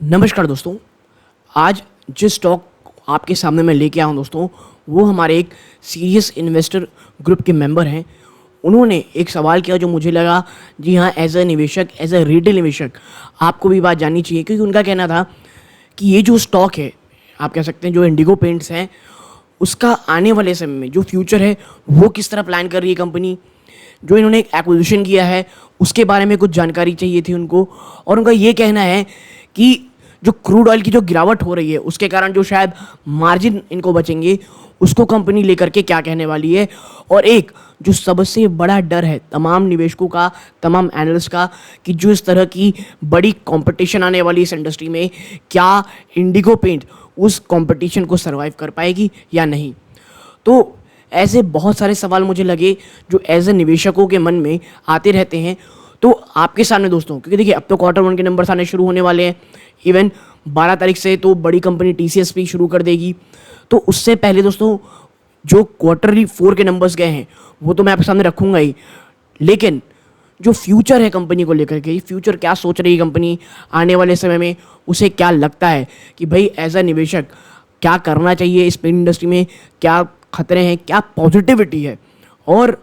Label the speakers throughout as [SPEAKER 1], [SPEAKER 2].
[SPEAKER 1] नमस्कार दोस्तों। आज जिस स्टॉक आपके सामने मैं लेके आया हूँ दोस्तों, वो हमारे एक सीरियस इन्वेस्टर ग्रुप के मेंबर हैं। उन्होंने एक सवाल किया जो मुझे लगा, जी हाँ, एज अ निवेशक, एज अ रिटेल निवेशक आपको भी बात जाननी चाहिए, क्योंकि उनका कहना था कि ये जो स्टॉक है, आप कह सकते हैं जो इंडिगो पेंट्स हैं, उसका आने वाले समय में जो फ्यूचर है वो किस तरह प्लान कर रही है कंपनी। जो इन्होंने एक एक्विजिशन किया है उसके बारे में कुछ जानकारी चाहिए थी उनको। और उनका ये कहना है कि जो क्रूड ऑयल की जो गिरावट हो रही है उसके कारण जो शायद मार्जिन इनको बचेंगे, उसको कंपनी लेकर के क्या कहने वाली है। और एक जो सबसे बड़ा डर है तमाम निवेशकों का, तमाम एनालिस्ट का, कि जो इस तरह की बड़ी कंपटीशन आने वाली इस इंडस्ट्री में, क्या इंडिगो पेंट उस कंपटीशन को सरवाइव कर पाएगी या नहीं। तो ऐसे बहुत सारे सवाल मुझे लगे जो एज ए निवेशकों के मन में आते रहते हैं। तो आपके सामने दोस्तों, क्योंकि देखिए अब तो क्वार्टर वन के नंबर्स आने शुरू होने वाले हैं। इवन 12 तारीख से तो बड़ी कंपनी टीसीएस भी शुरू कर देगी। तो उससे पहले दोस्तों जो क्वार्टरली 4 के नंबर्स गए हैं वो तो मैं आपके सामने रखूंगा ही, लेकिन जो फ्यूचर है कंपनी को लेकर के, फ्यूचर क्या सोच रही है कंपनी आने वाले समय में, उसे क्या लगता है कि भाई एज अ निवेशक क्या करना चाहिए इस पेंट इंडस्ट्री में, क्या खतरे हैं, क्या पॉजिटिविटी है। और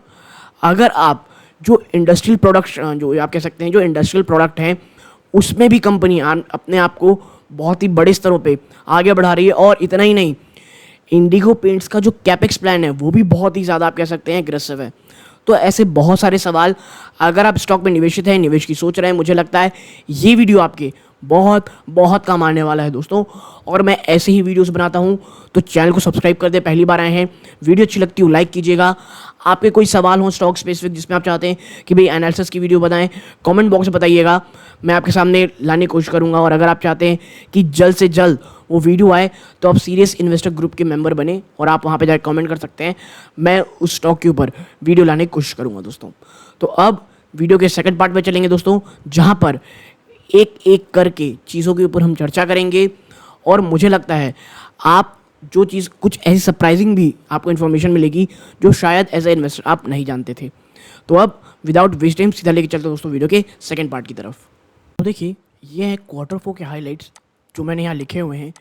[SPEAKER 1] अगर आप जो इंडस्ट्रियल प्रोडक्ट, जो आप कह सकते हैं जो इंडस्ट्रियल प्रोडक्ट हैं, उसमें भी कंपनी अपने आप को बहुत ही बड़े स्तरों पे आगे बढ़ा रही है। और इतना ही नहीं, इंडिगो पेंट्स का जो कैपेक्स प्लान है वो भी बहुत ही ज़्यादा आप कह सकते हैं एग्रेसिव है। तो ऐसे बहुत सारे सवाल, अगर आप स्टॉक में निवेशित हैं, निवेश की सोच रहे हैं, मुझे लगता है ये वीडियो आपके बहुत बहुत काम आने वाला है दोस्तों। और मैं ऐसे ही वीडियोस बनाता हूँ, तो चैनल को सब्सक्राइब कर दे, पहली बार आए हैं, वीडियो अच्छी लगती हो लाइक कीजिएगा। आपके कोई सवाल हो स्टॉक स्पेसिफिक जिसमें आप चाहते हैं कि भाई एनालिसिस की वीडियो बनाएं, कमेंट बॉक्स में बताइएगा, मैं आपके सामने लाने की कोशिश करूँगा। और अगर आप चाहते हैं कि जल्द से जल्द वो वीडियो आए, तो आप सीरियस इन्वेस्टर ग्रुप के मेंबर बने और आप वहाँ पे जाकर कमेंट कर सकते हैं। मैं उस स्टॉक के ऊपर वीडियो लाने की कोशिश करूँगा दोस्तों। तो अब वीडियो के सेकंड पार्ट में चलेंगे दोस्तों, जहाँ पर एक एक करके चीज़ों के ऊपर हम चर्चा करेंगे। और मुझे लगता है आप जो चीज़, कुछ ऐसी सरप्राइजिंग भी आपको इन्फॉर्मेशन मिलेगी जो शायद एज ए इन्वेस्टर आप नहीं जानते थे। तो अब विदाउट वेस्ट टाइम सीधा लेके चलते दोस्तों वीडियो के सेकंड पार्ट की तरफ। तो देखिए, ये है क्वार्टर 4 के हाईलाइट्स जो मैंने यहाँ लिखे हुए हैं।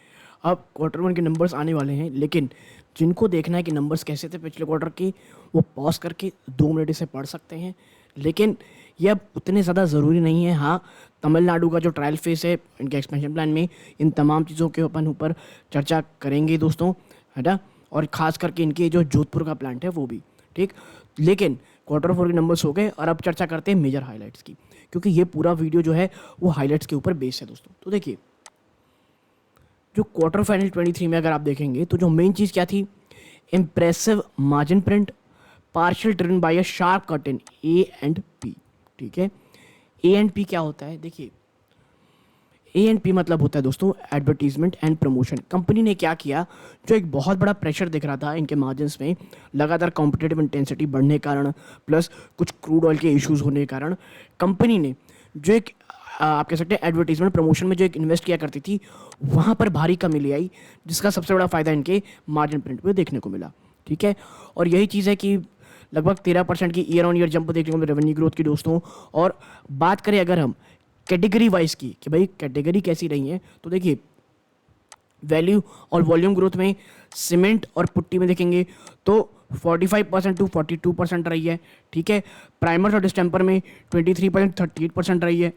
[SPEAKER 1] अब क्वार्टर 1 के नंबर्स आने वाले हैं, लेकिन जिनको देखना है कि नंबर्स कैसे थे पिछले क्वार्टर के, वो पॉज करके 2 मिनट इसे पढ़ सकते हैं। लेकिन ये अब उतने ज़्यादा ज़रूरी नहीं है। हाँ, तमिलनाडु का जो ट्रायल फेस है इनके एक्सपेंशन प्लान में, इन तमाम चीज़ों के अपन ऊपर चर्चा करेंगे दोस्तों, है ना। और ख़ास करके इनके जो जोधपुर का प्लांट है वो भी, ठीक। लेकिन क्वार्टर 4 के नंबर्स हो गए और अब चर्चा करते हैं मेजर हाईलाइट्स की, क्योंकि ये पूरा वीडियो जो है वो हाईलाइट्स के ऊपर बेस है दोस्तों। तो देखिए, जो क्वार्टर फाइनल 23 में अगर आप देखेंगे तो जो मेन चीज़ क्या थी, impressive margin print, partial driven by a sharp cut in A and P. ठीक है, ए एंड पी क्या होता है, देखिए ए एंड पी मतलब होता है दोस्तों एडवर्टीजमेंट एंड प्रमोशन। कंपनी ने क्या किया, जो एक बहुत बड़ा प्रेशर दिख रहा था इनके मार्जिन्स में, लगातार कॉम्पिटिटिव इंटेंसिटी बढ़ने के कारण, प्लस कुछ क्रूड ऑयल के इश्यूज होने के कारण, कंपनी ने जो एक आप कह सकते हैं एडवर्टीजमेंट प्रमोशन में जो एक इन्वेस्ट किया करती थी, वहाँ पर भारी कमी ले आई, जिसका सबसे बड़ा फायदा इनके मार्जिन प्रिंट में देखने को मिला। ठीक है, और यही चीज़ है कि लगभग 13% की ईयर ऑन ईयर जंप देखने को मिला रेवेन्यू ग्रोथ की दोस्तों। और बात करें अगर हम कैटेगरी वाइज की, कि भाई कैटेगरी कैसी रही है, तो देखिए वैल्यू और वॉल्यूम ग्रोथ में सीमेंट और पुट्टी में देखेंगे तो 45% टू 42% रही है। ठीक है, प्राइमर्स और डिस्टेम्पर में 23% 38% रही है।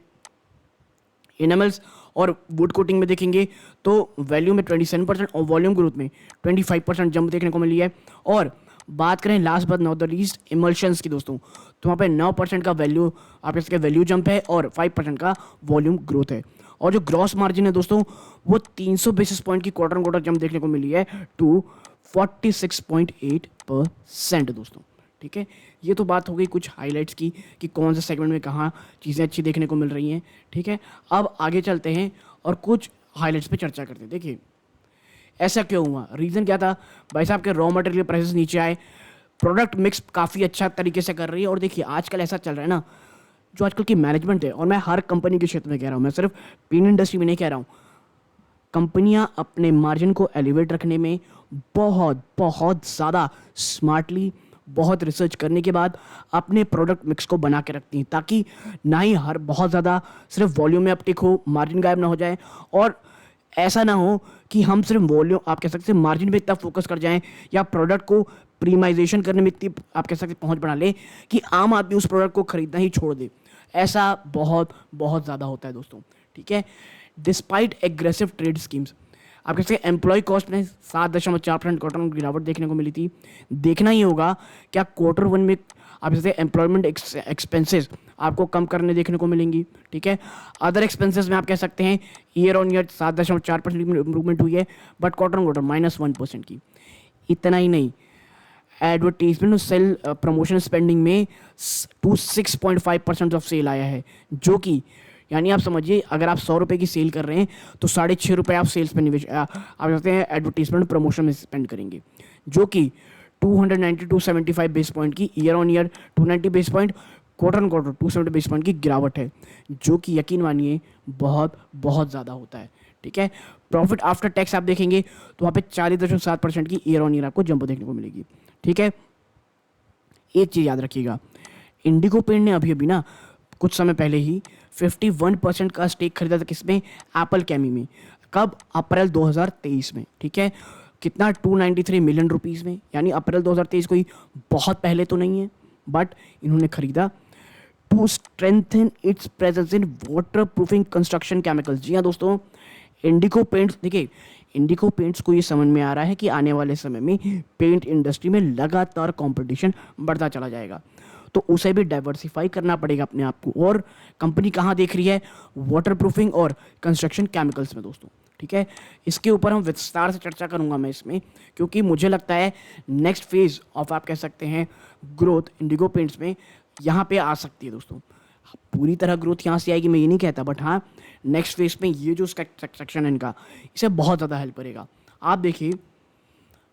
[SPEAKER 1] इनेमल्स और वुड कोटिंग में देखेंगे तो वैल्यू में 27% और वॉल्यूम ग्रोथ में 25% जंप देखने को मिली है। और बात करें last but not the least emulsions की दोस्तों, तो वहाँ पे 9% का वैल्यू आप इसके वैल्यू जंप है और 5% का वॉल्यूम ग्रोथ है। और जो ग्रॉस मार्जिन है दोस्तों, वो 300 बेसिस पॉइंट की क्वार्टर क्वार्टर जंप देखने को मिली है टू 46.8% दोस्तों। ठीक है, ये तो बात हो गई कुछ हाईलाइट्स की कि कौन से सेगमेंट में कहाँ चीज़ें अच्छी देखने को मिल रही हैं। ठीक है, अब आगे चलते हैं और कुछ हाईलाइट्स पे चर्चा करते हैं। देखिए, ऐसा क्यों हुआ, रीज़न क्या था, भाई साहब के रॉ मटेरियल प्राइसेस नीचे आए, प्रोडक्ट मिक्स काफ़ी अच्छा तरीके से कर रही है। और देखिए आजकल ऐसा चल रहा है ना, जो आजकल की मैनेजमेंट है, और मैं हर कंपनी के क्षेत्र में कह रहा हूँ, मैं सिर्फ पेंट इंडस्ट्री में नहीं कह रहा हूँ, कंपनियां अपने मार्जिन को एलिवेट रखने में बहुत बहुत ज़्यादा स्मार्टली बहुत रिसर्च करने के बाद अपने प्रोडक्ट मिक्स को बना के रखती हैं, ताकि ना ही हर बहुत ज़्यादा सिर्फ वॉल्यूम में अपटिक हो, मार्जिन गायब ना हो जाए, और ऐसा ना हो कि हम सिर्फ वॉल्यूम, आप कह सकते हैं मार्जिन पे इतना फोकस कर जाएं, या प्रोडक्ट को प्रीमाइजेशन करने में इतनी, आप कह सकते हैं, पहुंच बना ले कि आम आदमी उस प्रोडक्ट को खरीदना ही छोड़ दे। ऐसा बहुत बहुत ज़्यादा होता है दोस्तों, ठीक है। डिस्पाइट एग्रेसिव ट्रेड स्कीम्स, आप कह सकते हैं एम्प्लॉय कॉस्ट में 7.4% क्वार्टर में गिरावट देखने को मिली थी। देखना ही होगा क्या क्वार्टर 1 में आप जैसे एम्प्लॉयमेंट एक्सपेंसेस आपको कम करने देखने को मिलेंगी, ठीक है। अदर एक्सपेंसेस में आप कह सकते हैं ईयर ऑन ईयर 7.4% इंप्रूवमेंट हुई है, बट क्वार्टर ऑन क्वार्टर -1% की। इतना ही नहीं, एडवर्टीजमेंट और सेल प्रमोशन स्पेंडिंग में टू 6.5% ऑफ सेल आया है, जो कि यानी आप समझिए अगर आप 100 रुपये की सेल कर रहे हैं तो 6.5 रुपये आप सेल्स पे निवेश आप कहते हैं एडवर्टीजमेंट प्रमोशन में स्पेंड करेंगे, जो कि 275 बेस पॉइंट की year on year 290 base point, quarter on quarter 270 base point की गिरावट है, जो कि यकीन मानिए बहुत बहुत ज़्यादा होता है, ठीक है। प्रॉफिट आफ्टर टैक्स आप देखेंगे तो वहाँ पे 40.7% की ईयर ऑन ईयर आपको जंप देखने को मिलेगी, ठीक है। एक चीज़ याद रखिएगा, इंडिगो पेंट ने अभी अभी ना कुछ समय पहले ही 51% का स्टेक खरीदा था, किसमें? एप्पल कैमी में। कब? अप्रैल 2023 में, ठीक है। कितना? 293 मिलियन रुपीस में, यानी अप्रैल 2023 कोई बहुत पहले तो नहीं है, बट इन्होंने खरीदा to strengthen its presence in water proofing construction chemicals. जी हाँ दोस्तों, इंडिगो पेंट्स, देखिए इंडिगो पेंट्स को ये समझ में आ रहा है कि आने वाले समय में पेंट इंडस्ट्री में लगातार कंपटीशन बढ़ता चला जाएगा, तो उसे भी डाइवर्सिफाई करना पड़ेगा अपने आप को। और कंपनी कहाँ देख रही है? वाटर प्रूफिंग और कंस्ट्रक्शन केमिकल्स में दोस्तों, ठीक है। इसके ऊपर हम विस्तार से चर्चा करूंगा मैं इसमें, क्योंकि मुझे लगता है नेक्स्ट फेज ऑफ, आप कह सकते हैं, ग्रोथ इंडिगो पेंट्स में यहाँ पे आ सकती है दोस्तों। पूरी तरह ग्रोथ यहाँ से आएगी मैं ये नहीं कहता, बट हाँ नेक्स्ट फेज में ये जो सेक्शन है इनका, इसे बहुत ज़्यादा हेल्प करेगा। आप देखिए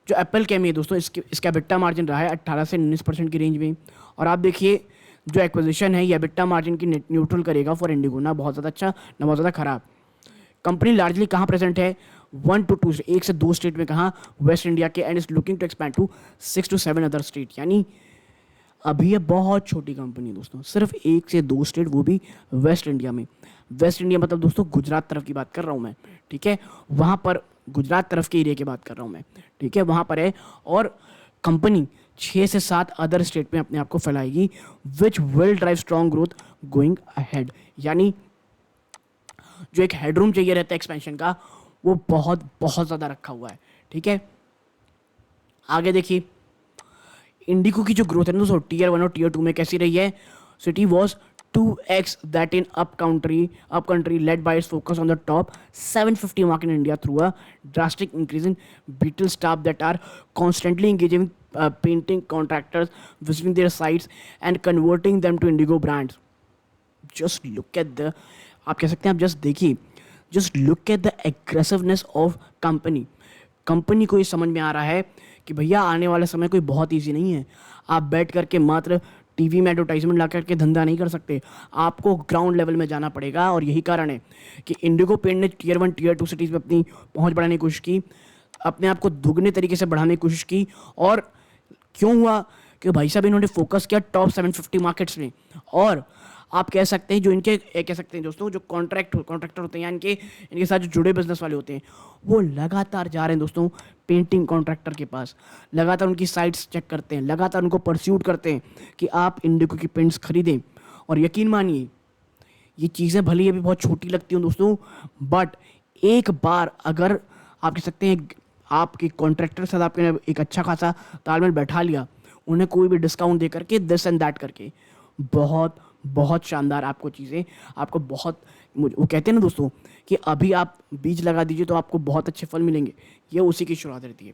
[SPEAKER 1] जो एप्पल कैमी है दोस्तों, इसका एबिटा मार्जिन रहा है 18 से 19% की रेंज में, और आप देखिए जो एक्विजिशन है ये एबिटा मार्जिन की न्यूट्रल करेगा फॉर इंडिगो, ना बहुत ज़्यादा अच्छा ना बहुत ज़्यादा खराब। कंपनी लार्जली कहाँ प्रेजेंट है? 1 to 2, 1 से 2 स्टेट में, कहाँ? वेस्ट इंडिया के, and is looking to expand to 6 to 7 other state. यानी अभी ये बहुत छोटी कंपनी है दोस्तों, सिर्फ 1 से 2 स्टेट, वो भी वेस्ट इंडिया में। वेस्ट इंडिया मतलब दोस्तों गुजरात तरफ की बात कर रहा हूँ मैं, ठीक है। वहाँ पर गुजरात तरफ के एरिया की बात कर रहा हूँ मैं, ठीक है, वहाँ पर है। और कंपनी 6 से 7 अदर स्टेट में अपने आप को फैलाएगी, which will drive strong growth going ahead. यानी जो एक हेडरूम चाहिए रहता है एक्सपेंशन का, वो बहुत बहुत ज़्यादा रखा हुआ है, ठीक है। आगे देखिए इंडिगो की जो ग्रोथ है ना दोस्तों, टीयर 1 और टीयर 2 में कैसी रही है? City was 2x that in up country led by its focus on the top 750 market in India through a drastic increase in beetle staff that are constantly engaging painting contractors, visiting their sites and converting them to Indigo brands. Just look at the, आप कह सकते हैं, आप just देखिए, just look at the aggressiveness of company को ये समझ में आ रहा है कि भैया आने वाला समय कोई बहुत ईजी नहीं है। आप बैठ करके मात्र टीवी में एडवर्टाइजमेंट ला करके धंधा नहीं कर सकते, आपको ग्राउंड लेवल में जाना पड़ेगा। और यही कारण है कि इंडिगो पेंट ने टीयर 1 टीयर 2 सिटीज़ में अपनी पहुंच बढ़ाने की कोशिश की, अपने आप को दुगने तरीके से बढ़ाने की कोशिश की। और क्यों हुआ? कि भाई साहब इन्होंने फोकस किया टॉप 750 मार्केट्स में। और आप कह सकते हैं जो इनके कह सकते हैं दोस्तों, जो कॉन्ट्रैक्टर होते हैं, या इनके साथ जो जुड़े बिजनेस वाले होते हैं, वो लगातार जा रहे हैं दोस्तों पेंटिंग कॉन्ट्रैक्टर के पास, लगातार उनकी साइट्स चेक करते हैं, लगातार उनको परस्यूट करते हैं कि आप इंडिगो की पेंट्स खरीदें। और यकीन मानिए ये चीज़ें भले अभी बहुत छोटी लगती हैं दोस्तों, बट एक बार अगर आप कह सकते हैं आपके कॉन्ट्रैक्टर के साथ आपने एक अच्छा खासा तालमेल बैठा लिया, उन्हें कोई भी डिस्काउंट दे करके, दिस एंड दैट करके, बहुत बहुत शानदार आपको चीज़ें, आपको बहुत, वो कहते हैं ना दोस्तों कि अभी आप बीज लगा दीजिए तो आपको बहुत अच्छे फल मिलेंगे, ये उसी की शुरुआत रहती है।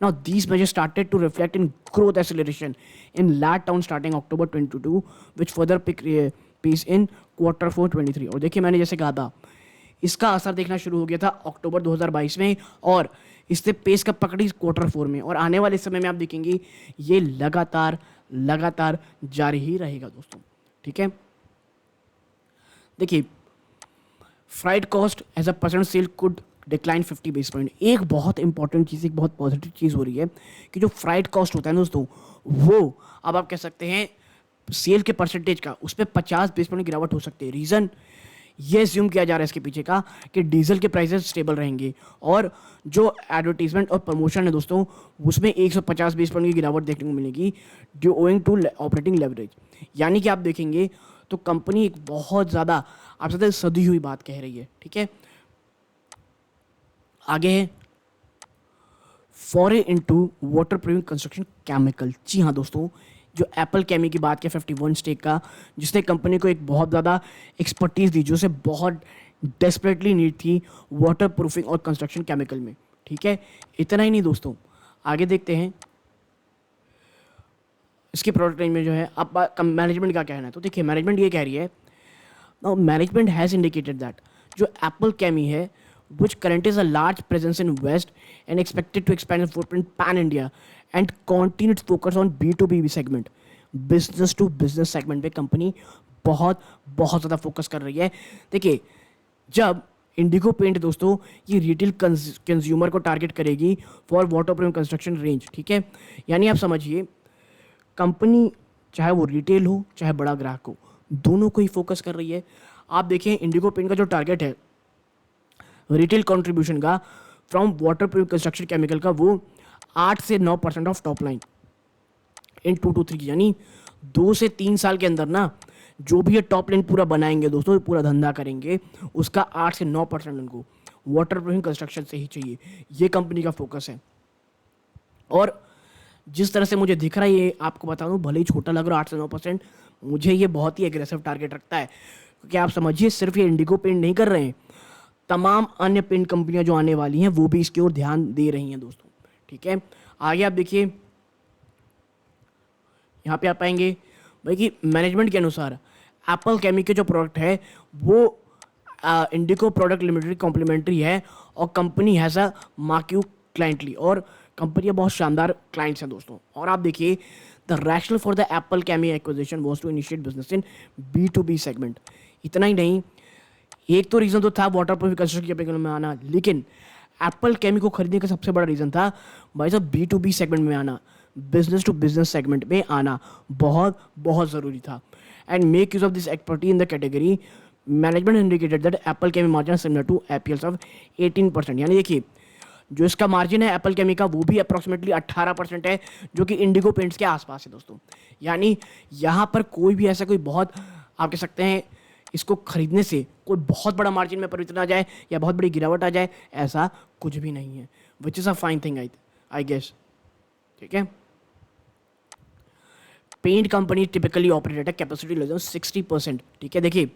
[SPEAKER 1] Now these measures started to reflect in growth acceleration in let town starting October 2022 which further pick pace in Q4 2023। और देखिए मैंने जैसे कहा था, इसका असर देखना शुरू हो गया था अक्टूबर 2022 में, और इससे पेस कब पकड़ी? Q4 में। और आने वाले समय में आप देखेंगे ये लगातार जारी ही रहेगा दोस्तों, ठीक है। देखिए freight cost as a percent sale could decline 50 base point. एक बहुत इंपॉर्टेंट चीज़, एक बहुत पॉजिटिव चीज़ हो रही है कि जो फ्राइट कॉस्ट होता है दोस्तों, वो अब आप कह सकते हैं सेल के परसेंटेज का उस पर 50 बेस पॉइंट गिरावट हो सकती है। रीज़न ये एज्यूम किया जा रहा है इसके पीछे का कि डीजल के प्राइसेस स्टेबल रहेंगे और जो एडवर्टीजमेंट और प्रमोशन है दोस्तों, उसमें 150 बेस पॉइंट की गिरावट देखने को मिलेगी due owing to operating leverage. यानी कि आप देखेंगे तो कंपनी एक बहुत ज़्यादा आपसे साथ सदी हुई बात कह रही है। ठीक है, आगे है foray into water proofing construction chemical. जी हाँ दोस्तों, जो एप्पल केमी की बात किया 51 स्टेक का, जिसने कंपनी को एक बहुत ज़्यादा एक्सपर्टीज़ दी जो उसे बहुत डेस्परेटली नीड थी वाटर प्रूफिंग और कंस्ट्रक्शन केमिकल में। ठीक है, इतना ही नहीं दोस्तों, आगे देखते हैं इसके प्रोडक्ट रेंज में जो है अब मैनेजमेंट का कहना है। तो देखिए मैनेजमेंट ये कह रही है, now management has indicated that जो एप्पल केमी है which currently has a large presence in West and expected to expand its footprint pan India and continue its focus on B2B segment, business to business segment पे company बहुत बहुत ज़्यादा focus कर रही है। देखिए जब इंडिगो पेंट दोस्तों ये रिटेल कंज्यूमर को टारगेट करेगी for water proof construction range. ठीक है, यानी आप समझिए कंपनी चाहे वो रिटेल हो चाहे बड़ा ग्राहक हो, दोनों को ही फोकस कर रही है। आप देखिए इंडिगो पेंट का जो टारगेट है रिटेल कंट्रीब्यूशन का from water proof construction chemical का, वो 8 से 9% of top line in 2 to 3, यानी 2 से 3 साल के अंदर ना जो भी ये टॉप लाइन पूरा बनाएंगे दोस्तों, पूरा धंधा करेंगे, उसका 8 से 9% उनको वाटर प्रूफिंग कंस्ट्रक्शन से ही चाहिए। ये कंपनी का फोकस है। और जिस तरह से मुझे दिख रहा है, ये आपको बता दूं, भले ही छोटा लग रहा है 8 से 9%, मुझे ये बहुत ही एग्रेसिव टारगेट रखता है। क्योंकि आप समझिए सिर्फ ये इंडिगो पेंट नहीं कर रहे हैं, तमाम अन्य पेंट कंपनियां जो आने वाली हैं वो भी इसकी ओर ध्यान दे रही हैं दोस्तों। ठीक है, आगे आप देखिए यहाँ पे आप पाएंगे भाई कि मैनेजमेंट के अनुसार एप्पल केमी के जो प्रोडक्ट है वो इंडिगो प्रोडक्ट लिमिटेड कॉम्प्लीमेंट्री है और कंपनी हैज़ अ मार्क्यू क्लाइंटली, और कंपनी बहुत शानदार क्लाइंट्स हैं दोस्तों। और आप देखिए the rationale for the Apple Chemie acquisition was to initiate business in B2B segment. इतना ही नहीं, एक तो रीज़न तो था वाटर प्रूफ कंस्ट्रक्शन केमिकल में आना, लेकिन एप्पल केमी को खरीदने का सबसे बड़ा रीज़न था भाई साहब B2B सेगमेंट में आना, बिजनेस टू बिजनेस सेगमेंट में आना बहुत बहुत ज़रूरी था। And make use of this expertise in the category, management indicated that Apple came margin similar to APLs of 18%। यानी देखिए जो इसका मार्जिन है एप्पल केमी का वो भी अप्रॉक्सीमेटली 18% है, जो कि इंडिगो पेंट्स के आसपास है दोस्तों। यानी यहाँ पर कोई भी ऐसा कोई बहुत आप कह सकते हैं इसको खरीदने से कोई बहुत बड़ा मार्जिन में परिवर्तन आ जाए या बहुत बड़ी गिरावट आ जाए, ऐसा कुछ भी नहीं है, which is a fine thing I guess. ठीक है, paint company typically operate at capacity less than 60%। ठीक है, देखिए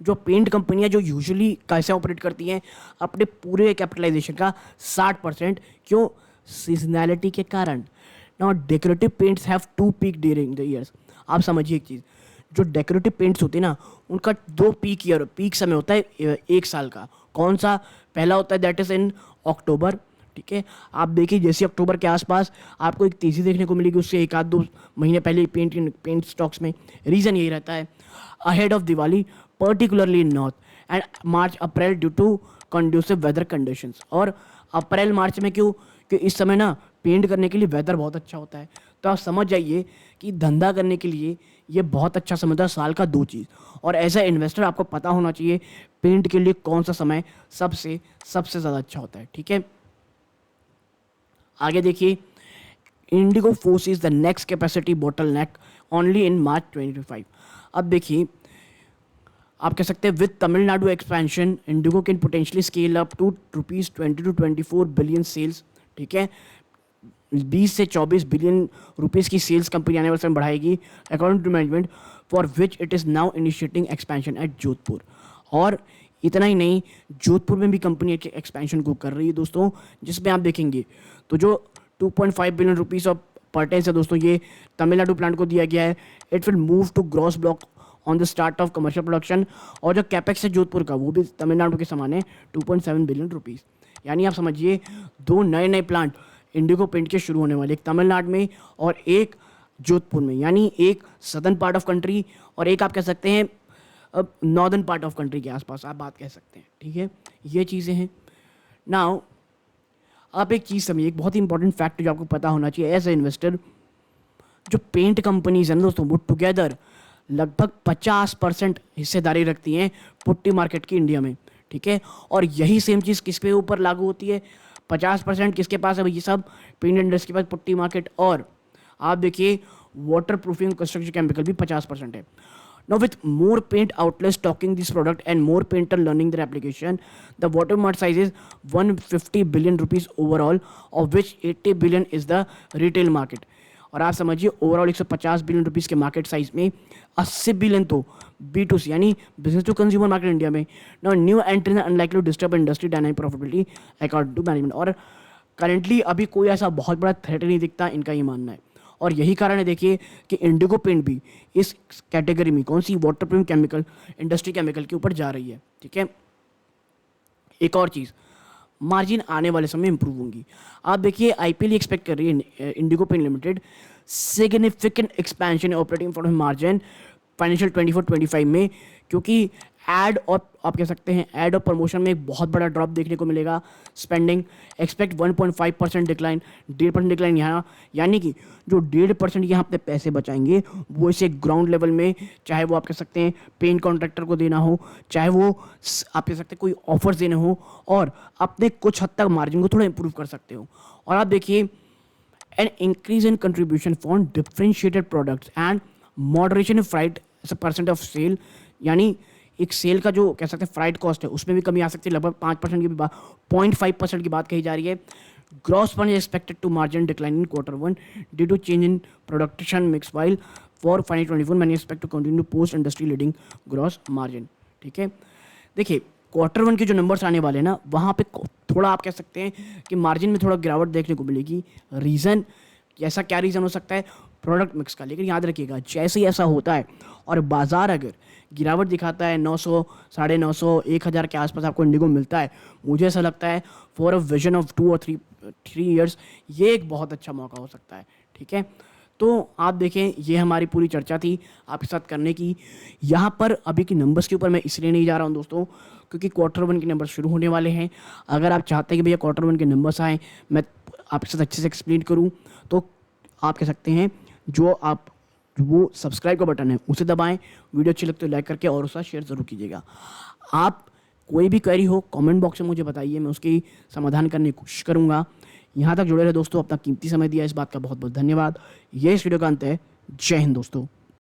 [SPEAKER 1] जो पेंट कंपनियां जो यूजुअली कैसे ऑपरेट करती हैं अपने पूरे कैपिटलाइजेशन का 60%, क्यों? सीजनैलिटी के कारण। Now decorative paints have 2 peak during the years. आप समझिए एक चीज़, जो डेकोरेटिव पेंट्स होते हैं ना उनका 2 पीक समय होता है एक साल का। कौन सा? पहला होता है दैट इज़ इन अक्टूबर। ठीक है, आप देखिए जैसे अक्टूबर के आसपास आपको एक तेज़ी देखने को मिलेगी, उससे 1-2 महीने पहले पेंट स्टॉक्स में। रीज़न यही रहता है ahead of Diwali particularly in north and March April due to conducive weather conditions. और अप्रैल मार्च में क्यों? कि इस समय ना पेंट करने के लिए वेदर बहुत अच्छा होता है। तो आप समझ जाइए कि धंधा करने के लिए ये बहुत अच्छा समय था, साल का 2 चीज़। और एज ए इन्वेस्टर आपको पता होना चाहिए पेंट के लिए कौन सा समय सबसे ज़्यादा अच्छा होता है। ठीक है, आगे देखिए IndiGo forces the next capacity bottleneck only in March 2025। अब देखिए आप कह सकते हैं with Tamil Nadu expansion IndiGo can potentially scale up to ₹20 to 24 billion sales. ठीक है, 20 से 24 बिलियन रुपीज़ की सेल्स कंपनी आने वाले समय बढ़ाएगी according to management, for which it is now initiating expansion at Jodhpur. और इतना ही नहीं, जोधपुर में भी कंपनी एक्सपेंशन को कर रही है दोस्तों, जिसमें आप देखेंगे तो जो 2.5 बिलियन रुपीज़ ऑफ परटेंस है दोस्तों, ये तमिलनाडु प्लांट को दिया गया है। It will move to gross block on the start of commercial production. और जो कैपेक्स है जोधपुर का वो भी तमिलनाडु के समान है 2.7 बिलियन रुपीज़। यानी आप समझिए 2 नए प्लांट इंडिगो पेंट के शुरू होने वाले, एक तमिलनाडु में और एक जोधपुर में। यानी एक सदर्न पार्ट ऑफ कंट्री और एक आप कह सकते हैं अब नॉर्दर्न पार्ट ऑफ कंट्री के आसपास आप बात कह सकते हैं। ठीक है, ये चीज़ें हैं। नाउ आप एक चीज़ समझिए, एक बहुत ही इंपॉर्टेंट फैक्ट जो आपको पता होना चाहिए एज ए इन्वेस्टर, जो पेंट कंपनीज हैं दोस्तों वो टुगेदर लगभग 50% हिस्सेदारी रखती हैं पुट्टी मार्केट की इंडिया में, ठीक है। और यही सेम चीज़ किस पे ऊपर लागू होती है, 50% किसके पास है, ये सब पेंट इंडस्ट्री के पास, पुट्टी मार्केट। और आप देखिए वाटर प्रूफिंग कंस्ट्रक्शन केमिकल भी 50% है। Now, with more paint outlets stocking this product and more painter learning their application, the watermark size is 150 billion rupees overall, of which 80 billion is the retail market. और आप समझिए overall 150 billion rupees के market size में 80 billion तो B2C यानी business to consumer market India में। Now new entry unlikely to disturb industry dynamic profitability according to management. और currently अभी कोई ऐसा बहुत बड़ा थ्रेट नहीं दिखता, इनका ये मानना है। और यही कारण है देखिए कि इंडिगो पेंट भी इस कैटेगरी में, कौन सी, water proof chemical, industry chemical के ऊपर जा रही है, ठीक है। एक और चीज़, मार्जिन आने वाले समय इंप्रूव होंगी। आप देखिए आईपीएल एक्सपेक्ट कर रही है Indigo paint limited significant expansion operating profit margin financial 24-25 में, क्योंकि एड और आप कह सकते हैं एड और प्रमोशन में एक बहुत बड़ा ड्रॉप देखने को मिलेगा। स्पेंडिंग एक्सपेक्ट 1.5% डिक्लाइन, 1.5% डिक्लाइन यहाँ, यानी कि जो 1.5% यहाँ अपने पैसे बचाएंगे वो इसे ग्राउंड लेवल में, चाहे वो आप कह सकते हैं पेंट कॉन्ट्रैक्टर को देना हो, चाहे वो आप कह सकते हैं कोई ऑफर्स देने हो, और अपने कुछ हद तक मार्जिन को थोड़ा इंप्रूव कर सकते हो। और आप देखिए an increase in contribution from differentiated products and moderation in freight as a percent of sale, यानी एक सेल का जो कह सकते हैं फ्राइट कॉस्ट है उसमें भी कमी आ सकती है, लगभग 5% की बात, 0.5% की बात कही जा रही है। Gross margin expected to margin decline in Q1 due to change in production mix, while for financial 24 मैंने expect to continue post industry leading gross margin, ठीक है। देखिए Q1 के जो नंबर्स आने वाले हैं ना, वहाँ पे थोड़ा आप कह सकते हैं कि मार्जिन में थोड़ा गिरावट देखने को मिलेगी। रीज़न, ऐसा क्या रीज़न हो सकता है, प्रोडक्ट मिक्स का। लेकिन याद रखिएगा जैसे ही ऐसा होता है और बाजार अगर गिरावट दिखाता है 900, 950, 1000 के आसपास आपको इंडिगो मिलता है, मुझे ऐसा लगता है फॉर अ विजन ऑफ 2 और 3 ईयर्स ये एक बहुत अच्छा मौका हो सकता है, ठीक है। तो आप देखें ये हमारी पूरी चर्चा थी आपके साथ करने की। यहाँ पर अभी के नंबर्स के ऊपर मैं इसलिए नहीं जा रहा हूँ दोस्तों क्योंकि Q1 के नंबर शुरू होने वाले हैं। अगर आप चाहते हैं कि भैया Q1 के नंबर्स आएँ, मैं आपके साथ अच्छे से एक्सप्लेन करूँ, तो आप कह सकते हैं वो सब्सक्राइब का बटन है उसे दबाएं, वीडियो अच्छी लगती है लाइक करके और उसका शेयर ज़रूर कीजिएगा। आप कोई भी क्वेरी हो कमेंट बॉक्स में मुझे बताइए, मैं उसकी समाधान करने की कोशिश करूँगा। यहाँ तक जुड़े रहे दोस्तों, अपना कीमती समय दिया इस बात का बहुत बहुत धन्यवाद। ये इस वीडियो का अंत है। जय हिंद दोस्तों।